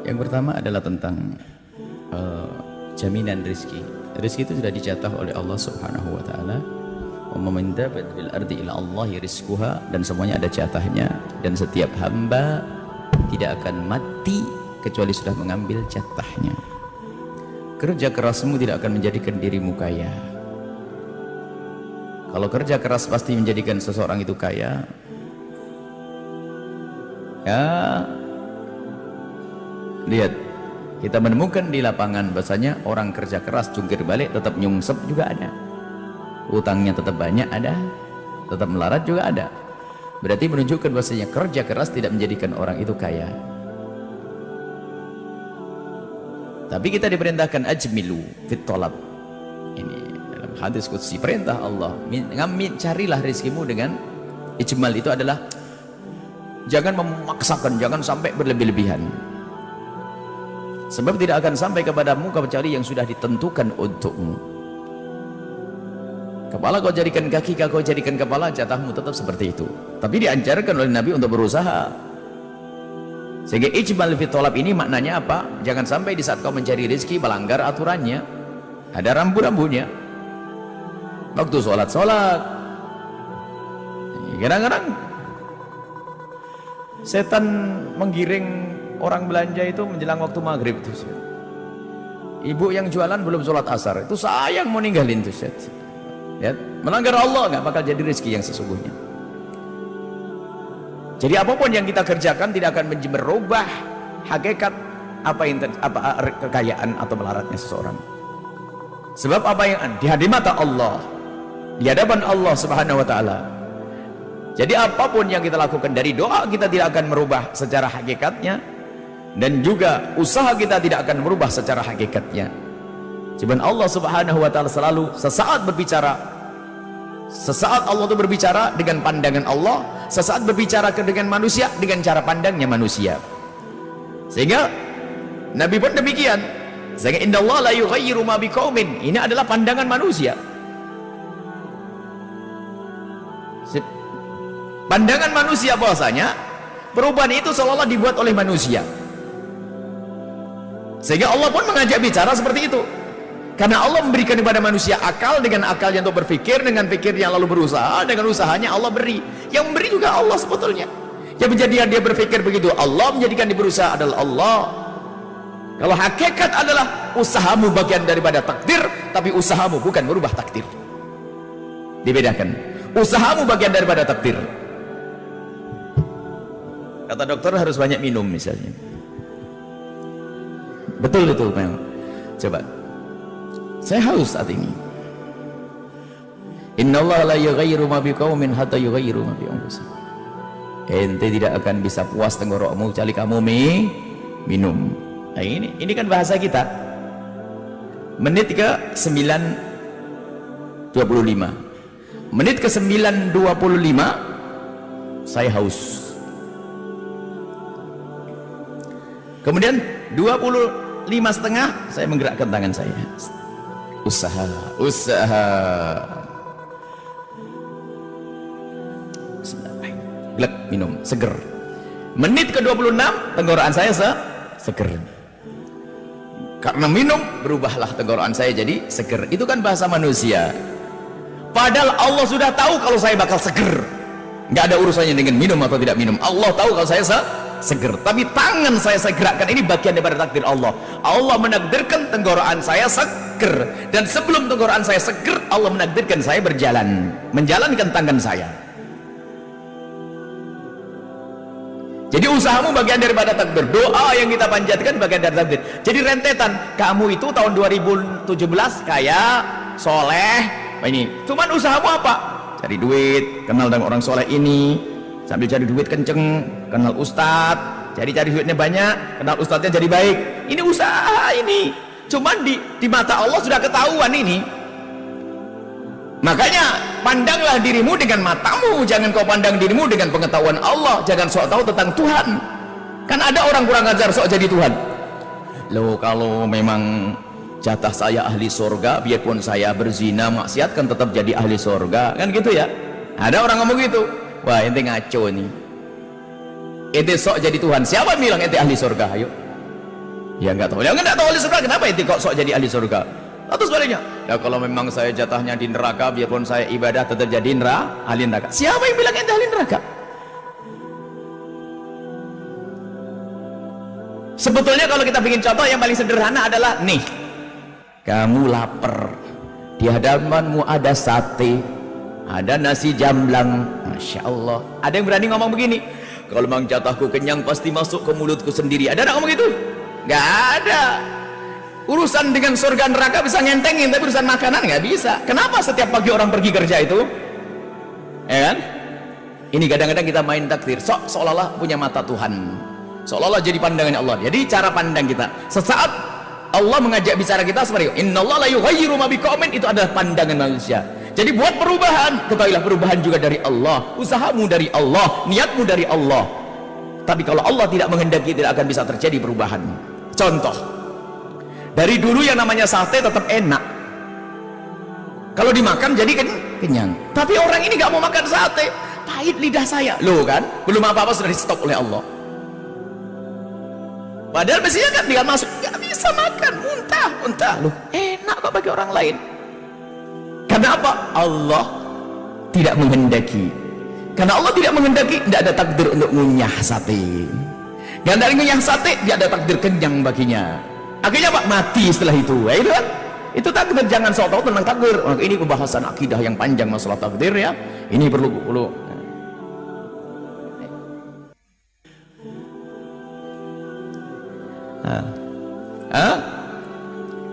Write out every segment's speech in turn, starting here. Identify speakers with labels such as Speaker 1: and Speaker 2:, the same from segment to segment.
Speaker 1: Yang pertama adalah tentang jaminan rezeki. Rezeki itu sudah dicatat oleh Allah Subhanahu wa taala. Wa man dabat fil ardi ila Allahi rizquha, dan semuanya ada jatahnya, dan setiap hamba tidak akan mati kecuali sudah mengambil jatahnya. Kerja kerasmu tidak akan menjadikan dirimu kaya. Kalau kerja keras pasti menjadikan seseorang itu kaya, ya lihat, kita menemukan di lapangan bahasanya orang kerja keras jungkir balik tetap nyungsep juga ada, utangnya tetap banyak ada, tetap melarat juga ada. Berarti menunjukkan bahasanya kerja keras tidak menjadikan orang itu kaya. Tapi kita diperintahkan ajmilu fit thalab. Ini dalam hadis qudsi, perintah Allah, carilah rezekimu dengan ijmal. Itu adalah jangan memaksakan, jangan sampai berlebih-lebihan, sebab tidak akan sampai kepadamu kecuali yang sudah ditentukan untukmu. Kepala kau jadikan kaki, kau jadikan kepala, jatahmu tetap seperti itu. Tapi diajarkan oleh Nabi untuk berusaha. Sehingga ijmal fi thalab ini maknanya apa? Jangan sampai di saat kau mencari rezeki melanggar aturannya, ada rambu-rambunya. Waktu sholat, kadang-kadang setan menggiring orang belanja itu menjelang waktu maghrib itu. Ibu yang jualan belum sholat asar itu sayang mau ninggalin tuh set. Ya, melanggar Allah nggak bakal jadi rezeki yang sesungguhnya. Jadi apapun yang kita kerjakan tidak akan merubah hakikat kekayaan atau melaratnya seseorang. Sebab apa yang di hadirat Allah, di hadapan Allah Subhanahu wa taala. Jadi apapun yang kita lakukan, dari doa kita tidak akan merubah secara hakikatnya, dan juga usaha kita tidak akan merubah secara hakikatnya. Cuman Allah Subhanahu wa taala selalu sesaat berbicara. Sesaat Allah itu berbicara dengan pandangan Allah, sesaat berbicara dengan manusia dengan cara pandangnya manusia. Sehingga Nabi pun demikian. Sehingga innallaha la yughayyiru ma biqaumin. Ini adalah pandangan manusia. Pandangan manusia bahwasanya perubahan itu seolah-olah dibuat oleh manusia. Sehingga Allah pun mengajak bicara seperti itu. Karena Allah memberikan kepada manusia akal, dengan akalnya untuk berpikir, dengan pikirnya lalu berusaha, dengan usahanya Allah beri. Yang memberi juga Allah sebetulnya. Yang menjadikan dia berpikir begitu Allah, menjadikan dia berusaha adalah Allah. Kalau hakikat adalah usahamu bagian daripada takdir, tapi usahamu bukan merubah takdir. Dibedakan. Usahamu bagian daripada takdir. Kata dokter harus banyak minum misalnya. Betul itu memang. Coba. Saya haus saat ini. Innallaha la yughayyiru ma biqaumin hatta yughayyiru ma bi anfusihim. Ente tidak akan bisa puas tenggorokmu kecuali kamu minum. Nah, ini kan bahasa kita. Menit ke 9:25. Menit ke 9:25 saya haus. Kemudian 25:30 saya menggerakkan tangan saya. Usaha. Glek, minum, seger. Menit ke 26 tenggorokan saya seger. Karena minum berubahlah tenggorokan saya jadi seger. Itu kan bahasa manusia. Padahal Allah sudah tahu kalau saya bakal seger. Nggak ada urusannya dengan minum atau tidak minum. Allah tahu kalau saya seger, tapi tangan saya gerakkan, ini bagian daripada takdir Allah. Allah menakdirkan tenggorokan saya seger, dan sebelum tenggorokan saya seger, Allah menakdirkan saya menjalankan tangan saya. Jadi usahamu bagian daripada takdir, doa yang kita panjatkan bagian dari takdir. Jadi rentetan, kamu itu tahun 2017 kaya, soleh, ini cuman usahamu apa? Cari duit, kenal dengan orang soleh ini, sambil cari duit kenceng, kenal ustadz, cari duitnya banyak, kenal ustadznya jadi baik. Ini usaha ini. Cuman di mata Allah sudah ketahuan ini. Makanya pandanglah dirimu dengan matamu, jangan kau pandang dirimu dengan pengetahuan Allah. Jangan sok tahu tentang Tuhan. Kan ada orang kurang ajar sok jadi Tuhan. Loh, kalau memang jatah saya ahli surga, biarpun saya berzina maksiat kan tetap jadi ahli surga, kan gitu ya. Ada orang ngomong gitu. Wah, ente ngaco nih. Ente sok jadi Tuhan. Siapa bilang ente ahli surga? Ayo. Ya enggak tahu. Ya enggak tahu ahli surga, kenapa itu kok sok jadi ahli surga? Atau sebaliknya, ya kalau memang saya jatahnya di neraka, biarpun saya ibadah tetap jadi ahli neraka. Siapa yang bilang ente ahli neraka? Sebetulnya kalau kita bikin contoh yang paling sederhana adalah nih, kamu lapar, di hadapanmu ada sate, ada nasi jamblang, Masya Allah. Ada yang berani ngomong begini, kalau memang jatahku kenyang pasti masuk ke mulutku sendiri. Ada yang ngomong gitu? Gak ada. Urusan dengan surga neraka bisa ngentengin, tapi urusan makanan nggak bisa. Kenapa setiap pagi orang pergi kerja itu? Ya kan? Ini kadang-kadang kita main takdir, seolah-olah punya mata Tuhan, seolah-olah jadi pandangan Allah. Jadi cara pandang kita, sesaat Allah mengajak bicara kita seperti itu, innallaha la yughayyiru ma biqaumin, itu adalah pandangan manusia. Jadi buat perubahan, ketahuilah perubahan juga dari Allah, usahamu dari Allah, niatmu dari Allah. Tapi kalau Allah tidak menghendaki, tidak akan bisa terjadi perubahan. Contoh, dari dulu yang namanya sate tetap enak, kalau dimakan jadi kenyang. Tapi orang ini gak mau makan sate, pahit lidah saya loh kan, belum apa-apa sudah di stop oleh Allah. Padahal mestinya kan tinggal masuk, gak bisa makan, muntah loh, enak kok bagi orang lain. Kenapa? Allah tidak menghendaki. Karena Allah tidak menghendaki, tidak ada takdir untuk ngunyah sate. Dan dari ngunyah sate, dia ada takdir kenyang baginya. Akhirnya Pak mati setelah itu. Ya, itu kan? Itu takdir, jangan sok tahu tentang takdir. Ini pembahasan akidah yang panjang masalah takdir ya. Ini perlu.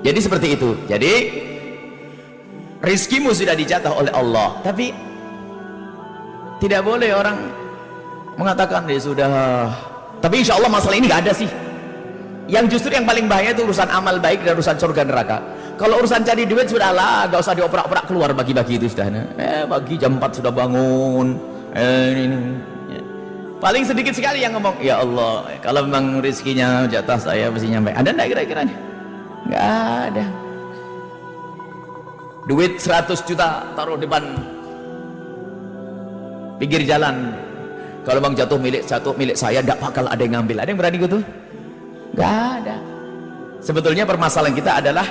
Speaker 1: Jadi seperti itu. Jadi rizkimu sudah dijatah oleh Allah, tapi tidak boleh orang mengatakan ya sudah. Tapi insya Allah masalah ini gak ada sih. Yang justru yang paling bahaya itu urusan amal baik dan urusan surga neraka. Kalau urusan cari duit sudahlah, gak usah dioperak-operak keluar bagi-bagi itu sudah. Bagi jam 4 sudah bangun. Paling sedikit sekali yang ngomong, ya Allah, kalau memang rezekinya jatah saya mesti nyampe. Ada enggak kira-kiranya? Enggak ada. Duit 100 juta taruh depan pinggir jalan, kalau memang jatuh milik saya, enggak bakal ada yang ngambil. Ada yang berani gitu? Enggak ada. Sebetulnya permasalahan kita adalah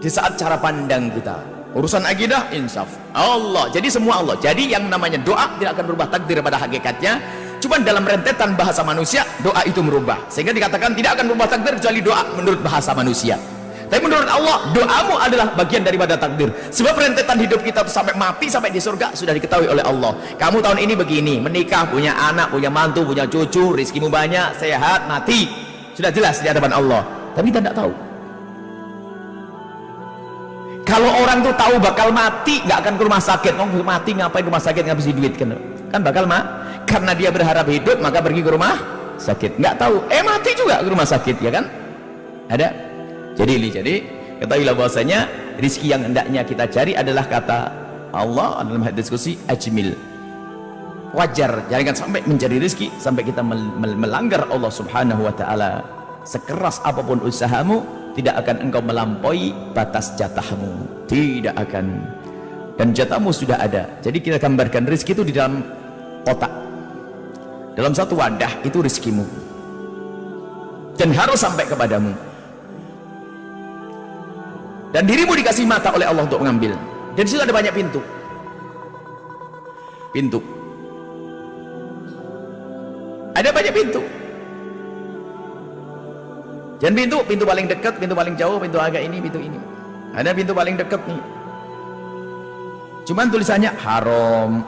Speaker 1: di saat cara pandang kita. Urusan akidah, insaf Allah, jadi semua Allah. Jadi yang namanya doa tidak akan berubah takdir pada hakikatnya, cuma dalam rentetan bahasa manusia doa itu merubah, sehingga dikatakan tidak akan berubah takdir kecuali doa menurut bahasa manusia. Tapi menurut Allah, doamu adalah bagian daripada takdir. Sebab rentetan hidup kita sampai mati, sampai di surga sudah diketahui oleh Allah. Kamu tahun ini begini, menikah, punya anak, punya mantu, punya cucu, rizkimu banyak, sehat, mati, sudah jelas di hadapan Allah. Tapi kita tidak tahu. Kalau orang tuh tahu bakal mati, nggak akan ke rumah sakit. Mati ngapain rumah sakit, ngabisin duit kan bakal karena dia berharap hidup maka pergi ke rumah sakit. Nggak tahu mati juga ke rumah sakit, ya kan? Ada. Jadi ketahuilah bahwasanya rizki yang hendaknya kita cari adalah kata Allah dalam hadis qudsi, ajmil, wajar. Jangan sampai mencari rizki sampai kita melanggar Allah subhanahu wa ta'ala. Sekeras apapun usahamu, tidak akan engkau melampaui batas jatahmu, tidak akan. Dan jatahmu sudah ada. Jadi kita gambarkan rizki itu di dalam kotak, dalam satu wadah, itu rizkimu dan harus sampai kepadamu. Dan dirimu dikasih mata oleh Allah untuk mengambil. Dan di situ ada banyak pintu. Ada banyak pintu. Dan pintu paling dekat, pintu paling jauh, pintu agak ini, pintu ini. Ada pintu paling dekat nih, cuman tulisannya haram.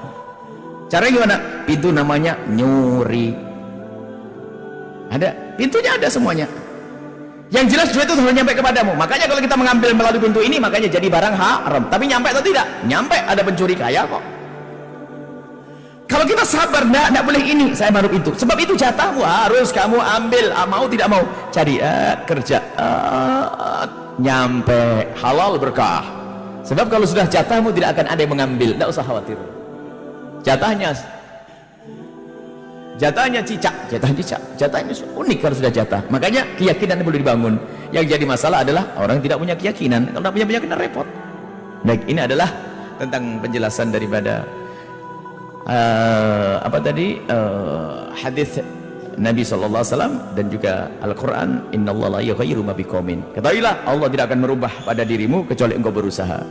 Speaker 1: Caranya gimana? Pintu namanya nyuri. Ada pintunya, ada semuanya. Yang jelas duit itu harus nyampe kepadamu. Makanya kalau kita mengambil melalui pintu ini, makanya jadi barang haram. Tapi nyampe atau tidak? Nyampe. Ada pencuri kaya kok. Kalau kita sabar, enggak boleh ini, saya baru itu. Sebab itu jatahmu, harus kamu ambil, mau tidak mau. Cari, kerja, nyampe, halal berkah. Sebab kalau sudah jatahmu tidak akan ada yang mengambil, tidak usah khawatir. Jatahnya cicak, jatahnya unik kalau sudah jatah. Makanya keyakinan perlu dibangun. Yang jadi masalah adalah orang tidak punya keyakinan. Kalau tidak punya keyakinan repot. Baik, ini adalah tentang penjelasan daripada hadis Nabi SAW dan juga Al-Quran, innallaha la yughayyiru ma biqaumin, ketahuilah Allah tidak akan merubah pada dirimu kecuali engkau berusaha.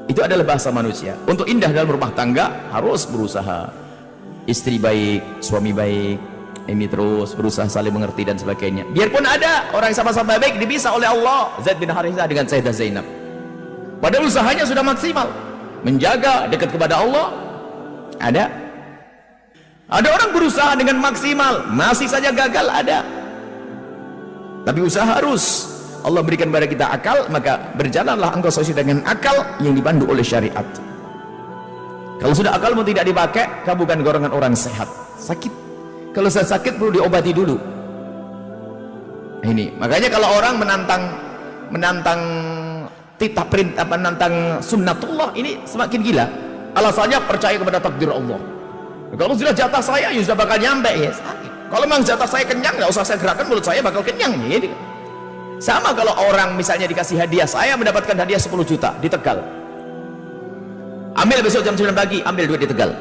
Speaker 1: Itu adalah bahasa manusia. Untuk indah dalam rumah tangga harus berusaha, istri baik, suami baik, ini terus berusaha saling mengerti dan sebagainya. Biarpun ada orang yang sama-sama baik dipisah oleh Allah, Zaid bin Harithah dengan Sayyidah Zainab, padahal usahanya sudah maksimal menjaga dekat kepada Allah. Ada orang berusaha dengan maksimal masih saja gagal, ada. Tapi usaha harus. Allah berikan kepada kita akal, maka berjalanlah engkau sesuai dengan akal yang dipandu oleh syariat. Kalau sudah akalmu tidak dipakai, kamu bukan golongan orang sehat, sakit. Kalau saya sakit perlu diobati dulu. Ini makanya kalau orang menantang titah perintah, menantang sunnatullah, ini semakin gila. Alasannya percaya kepada takdir Allah. Kalau sudah jatah saya, ya sudah bakal nyampe ya. Sakit. Kalau memang jatah saya kenyang, nggak usah saya gerakan, mulut saya bakal kenyang. Jadi sama kalau orang misalnya dikasih hadiah, saya mendapatkan hadiah 10 juta di Tegal. Ambil besok jam 9 pagi, ambil duit di Tegal.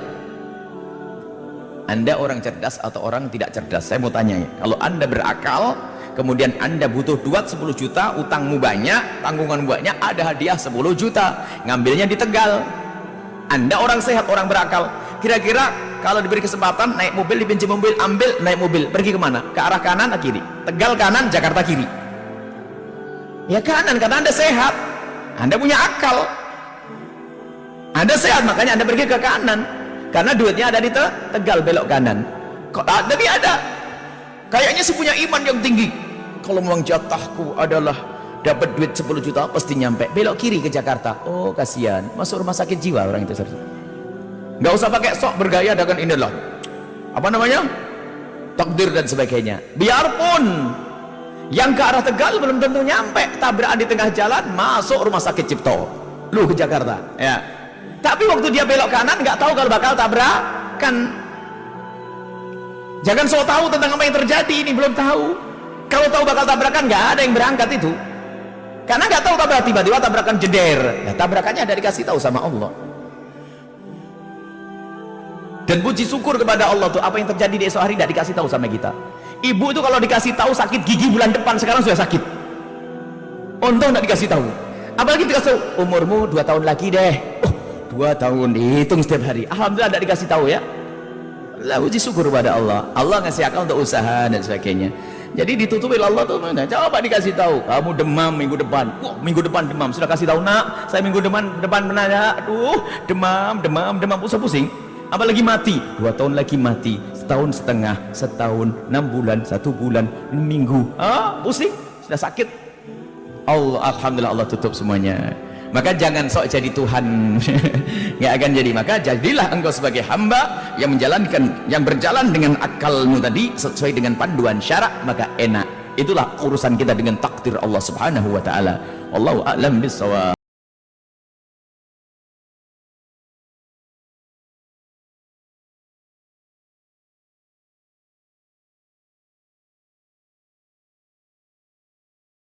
Speaker 1: Anda orang cerdas atau orang tidak cerdas? Saya mau tanya ya. Kalau Anda berakal, kemudian Anda butuh duit 10 juta, utangmu banyak, tanggungan banyak, ada hadiah 10 juta, ngambilnya di Tegal. Anda orang sehat, orang berakal. Kira-kira kalau diberi kesempatan naik mobil, dipinjam mobil, ambil, naik mobil, pergi kemana? Ke arah kanan atau kiri? Tegal kanan, Jakarta kiri. Ya kanan, karena Anda sehat, Anda punya akal, Anda sehat, makanya Anda pergi ke kanan, karena duitnya ada di Tegal, belok kanan. Tapi ada kayaknya sih punya iman yang tinggi, kalau memang jatahku adalah dapat duit 10 juta pasti nyampe, belok kiri ke Jakarta. Oh kasihan, masuk rumah sakit jiwa orang itu. Nggak usah pakai sok bergaya dengan inilah apa namanya takdir dan sebagainya. Biarpun yang ke arah Tegal belum tentu nyampe, tabrakan di tengah jalan, masuk rumah sakit Cipto, lu ke Jakarta ya. Tapi waktu dia belok kanan nggak tahu kalau bakal tabrakan. Jangan so tahu tentang apa yang terjadi, ini belum tahu. Kalau tahu bakal tabrakan, nggak ada yang berangkat itu, karena nggak tahu tabrakan, tiba-tiba tabrakan jeder. Ya, tabrakannya ada dikasih tahu sama Allah. Dan puji syukur kepada Allah tuh, apa yang terjadi di esok hari tidak dikasih tahu sama kita. Ibu itu kalau dikasih tahu sakit gigi bulan depan, sekarang sudah sakit, untung tidak dikasih tahu. Apalagi dikasih tahu umurmu 2 tahun lagi deh. Oh 2 tahun dihitung setiap hari, alhamdulillah tidak dikasih tahu ya. Lah puji syukur kepada Allah, Allah ngasih akal untuk usaha dan sebagainya. Jadi ditutupi Allah tuh, mana coba dikasih tahu, kamu demam minggu depan. Wah minggu depan demam, sudah kasih tahu nak, saya minggu depan menanya, aduh demam pusing. Apalagi mati, 2 tahun lagi mati, setahun setengah, setahun, 6 bulan, 1 bulan, minggu, pusing, sudah sakit. Allah, alhamdulillah Allah tutup semuanya. Maka jangan sok jadi Tuhan, nggak akan jadi. Maka jadilah engkau sebagai hamba yang menjalankan, yang berjalan dengan akalmu tadi sesuai dengan panduan syarak, maka enak. Itulah urusan kita dengan takdir Allah Subhanahu wa taala. Wallahu a'lam bissawab.